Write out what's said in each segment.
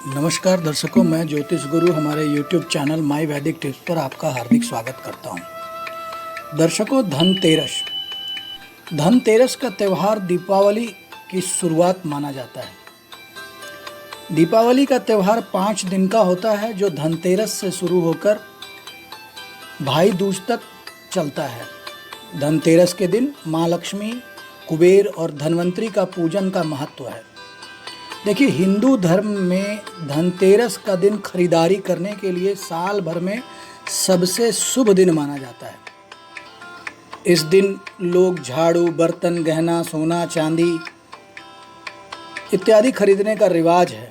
नमस्कार दर्शकों, मैं ज्योतिष गुरु हमारे YouTube चैनल माई वैदिक टिप्स पर आपका हार्दिक स्वागत करता हूं। दर्शकों, धनतेरस का त्यौहार दीपावली की शुरुआत माना जाता है। दीपावली का त्यौहार 5 दिन का होता है, जो धनतेरस से शुरू होकर भाई दूज तक चलता है। धनतेरस के दिन माँ लक्ष्मी, कुबेर और धनवंतरी का पूजन का महत्व है। देखिए, हिंदू धर्म में धनतेरस का दिन खरीदारी करने के लिए साल भर में सबसे शुभ दिन माना जाता है। इस दिन लोग झाड़ू, बर्तन, गहना, सोना, चांदी इत्यादि खरीदने का रिवाज है।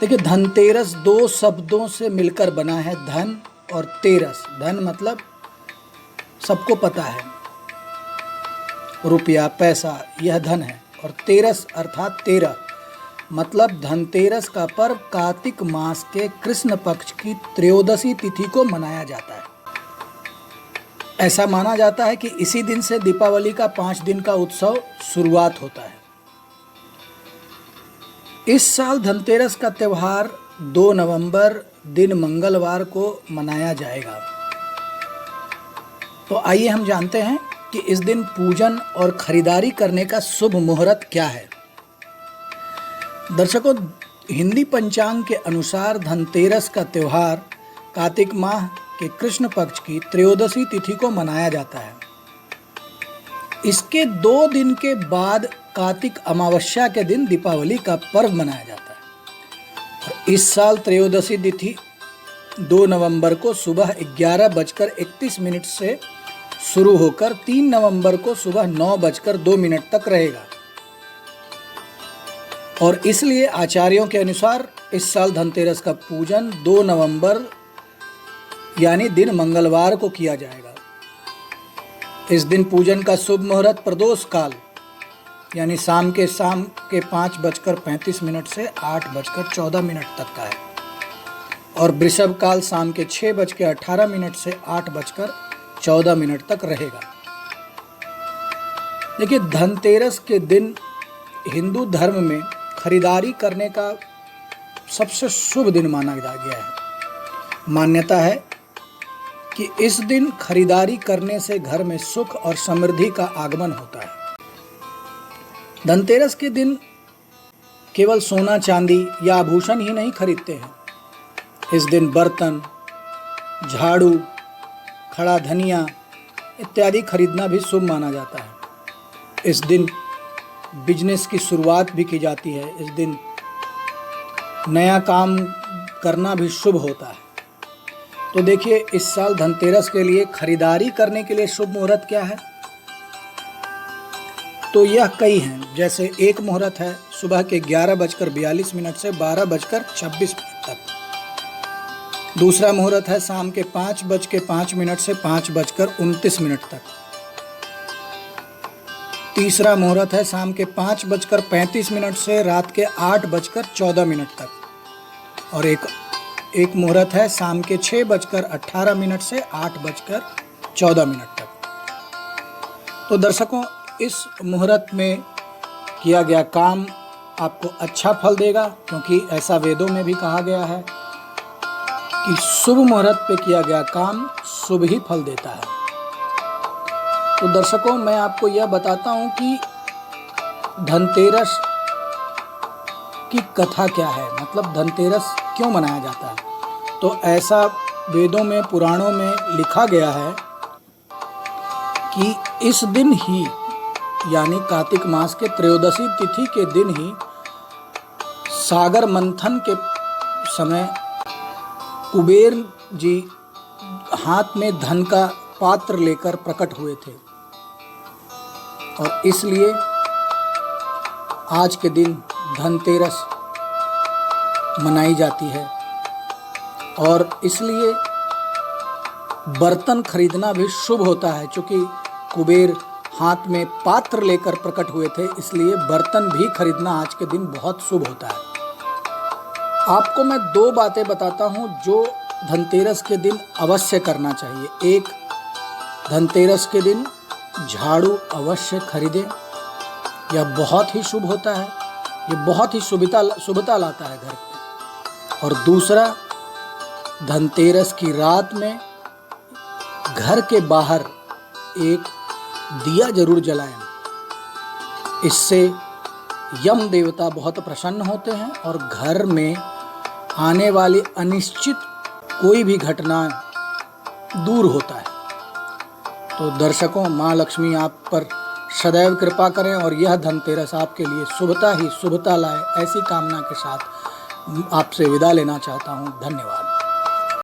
देखिए, धनतेरस 2 शब्दों से मिलकर बना है, धन और तेरस। धन मतलब सबको पता है, रुपया, पैसा, यह धन है। और तेरस अर्थात 13 मतलब धनतेरस का पर्व कार्तिक मास के कृष्ण पक्ष की त्रयोदशी तिथि को मनाया जाता है। ऐसा माना जाता है कि इसी दिन से दीपावली का 5 दिन का उत्सव शुरुआत होता है। इस साल धनतेरस का त्यौहार 2 नवंबर दिन मंगलवार को मनाया जाएगा। तो आइए हम जानते हैं कि इस दिन पूजन और खरीदारी करने का शुभ मुहूर्त क्या है। दर्शकों, हिंदी पंचांग के अनुसार धनतेरस का त्यौहार कार्तिक माह के कृष्ण पक्ष की त्रयोदशी तिथि को मनाया जाता है। इसके 2 दिन के बाद कार्तिक अमावस्या के दिन दीपावली का पर्व मनाया जाता है। और इस साल त्रयोदशी तिथि 2 नवंबर को सुबह 11:31 से शुरू होकर 3 नवंबर को सुबह 9:02 तक रहेगा। और इसलिए आचार्यों के अनुसार इस साल धनतेरस का पूजन 2 नवंबर यानी दिन मंगलवार को किया जाएगा। इस दिन पूजन का शुभ मुहूर्त प्रदोष काल यानी शाम के 5:35 से 8:14 तक का है। और वृषभ काल शाम के 6:18 से 8:14 तक रहेगा। देखिए, धनतेरस के दिन हिंदू धर्म में खरीदारी करने का सबसे शुभ दिन माना गया है। मान्यता है कि इस दिन खरीदारी करने से घर में सुख और समृद्धि का आगमन होता है। धनतेरस के दिन केवल सोना, चांदी या आभूषण ही नहीं खरीदते हैं। इस दिन बर्तन, झाड़ू, खड़ा धनिया इत्यादि खरीदना भी शुभ माना जाता है। इस दिन बिजनेस की शुरुआत भी की जाती है। इस दिन नया काम करना भी शुभ होता है। तो देखिए, इस साल धनतेरस के लिए खरीदारी करने के लिए शुभ मुहूर्त क्या है, तो यह कई हैं। जैसे एक मुहूर्त है सुबह के 11:42 से 12:26 तक। दूसरा मुहूर्त है शाम के 5:05 से 5:29 तक। तीसरा मुहूर्त है शाम के 5:35 से रात के 8:14 तक। और एक मुहूर्त है शाम के 6:18 से 8:14 तक। तो दर्शकों, इस मुहूर्त में किया गया काम आपको अच्छा फल देगा, क्योंकि ऐसा वेदों में भी कहा गया है कि शुभ मुहूर्त पे किया गया काम शुभ ही फल देता है। तो दर्शकों, मैं आपको यह बताता हूँ कि धनतेरस की कथा क्या है, मतलब धनतेरस क्यों मनाया जाता है। तो ऐसा वेदों में, पुराणों में लिखा गया है कि इस दिन ही यानी कार्तिक मास के त्रयोदशी तिथि के दिन ही सागर मंथन के समय कुबेर जी हाथ में धन का पात्र लेकर प्रकट हुए थे। और इसलिए आज के दिन धनतेरस मनाई जाती है। और इसलिए बर्तन खरीदना भी शुभ होता है। क्योंकि कुबेर हाथ में पात्र लेकर प्रकट हुए थे, इसलिए बर्तन भी खरीदना आज के दिन बहुत शुभ होता है। आपको मैं 2 बातें बताता हूँ जो धनतेरस के दिन अवश्य करना चाहिए। एक, धनतेरस के दिन झाड़ू अवश्य खरीदें, यह बहुत ही शुभ होता है। ये बहुत ही शुभता लाता है घर में। और दूसरा, धनतेरस की रात में घर के बाहर एक दिया जरूर जलाएं। इससे यम देवता बहुत प्रसन्न होते हैं और घर में आने वाली अनिश्चित कोई भी घटना दूर होता है। तो दर्शकों, माँ लक्ष्मी आप पर सदैव कृपा करें और यह धनतेरस आपके लिए शुभता ही शुभता लाए, ऐसी कामना के साथ आपसे विदा लेना चाहता हूँ। धन्यवाद।